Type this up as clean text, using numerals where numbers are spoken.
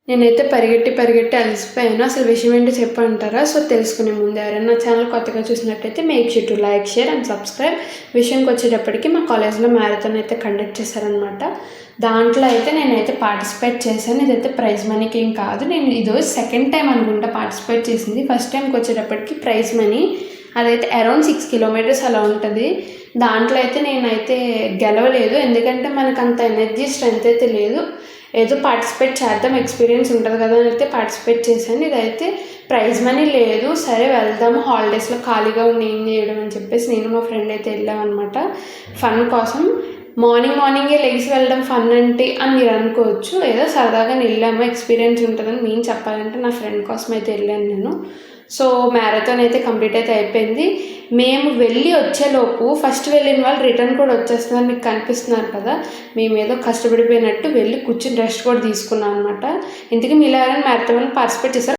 నేనైతే పరిగెట్టి అలసిపోయాను. అసలు విషయం ఏంటో చెప్పంటారా? సో, తెలుసుకునే ముందు ఎవరైనా నా ఛానల్ కొత్తగా చూసినట్టయితే make sure to like, share and subscribe. విషయంకొచ్చేటప్పటికి మా కాలేజ్‌లో మ్యారథాన్ అయితే కండక్ట్ చేశారనమాట. దాంట్లో అయితే నేనైతే పార్టిసిపేట్ చేశాను. ఇదైతే ప్రైజ్ మనీకి ఏం కాదు. నేను ఇదోజు సెకండ్ టైం అనుకుంటా పార్టిసిపేట్ చేసింది. ఫస్ట్ టైంకొచ్చేటప్పటికి ప్రైజ్ మనీ అదైతే అరౌండ్ 6 కిలోమీటర్స్ అలా ఉంటుంది. దాంట్లో అయితే నేనైతే గెలవలేదు. ఎందుకంటే మనకంత ఎనర్జీ, స్ట్రెంత్ అయితే లేదు. ఏదో పార్టిసిపేట్ చేద్దాం, ఎక్స్పీరియన్స్ ఉంటుంది కదా అని అయితే పార్టిసిపేట్ చేశాను. ఇదైతే ప్రైజ్ మనీ లేదు. సరే వెళ్దాము, హాలిడేస్లో ఖాళీగా ఉండి ఏం చేయడం అని చెప్పేసి నేను మా ఫ్రెండ్ అయితే వెళ్ళామన్నమాట ఫన్ కోసం. మార్నింగే లెగిసి వెళ్ళడం ఫన్ అంటే అని మీరు అనుకోవచ్చు. ఏదో సరదాగా వెళ్ళాము, ఎక్స్పీరియన్స్ ఉంటుందని నేను చెప్పాలంటే నా ఫ్రెండ్ కోసం అయితే వెళ్ళాను నేను. సో మ్యారథాన్ అయితే కంప్లీట్ అయితే అయిపోయింది. మేము వెళ్ళి వచ్చేలోపు ఫస్ట్ వెళ్ళిన వాళ్ళు రిటర్న్ కూడా వచ్చేస్తున్నారు. మీకు కనిపిస్తున్నారు కదా, మేము ఏదో కష్టపడిపోయినట్టు వెళ్ళి కూర్చుని రెస్ట్ కూడా తీసుకున్నాం అనమాట. ఇంతకీ మీరు ఎవరైనా మ్యారథాన్లో పార్టిసిపేట్ చేశారు?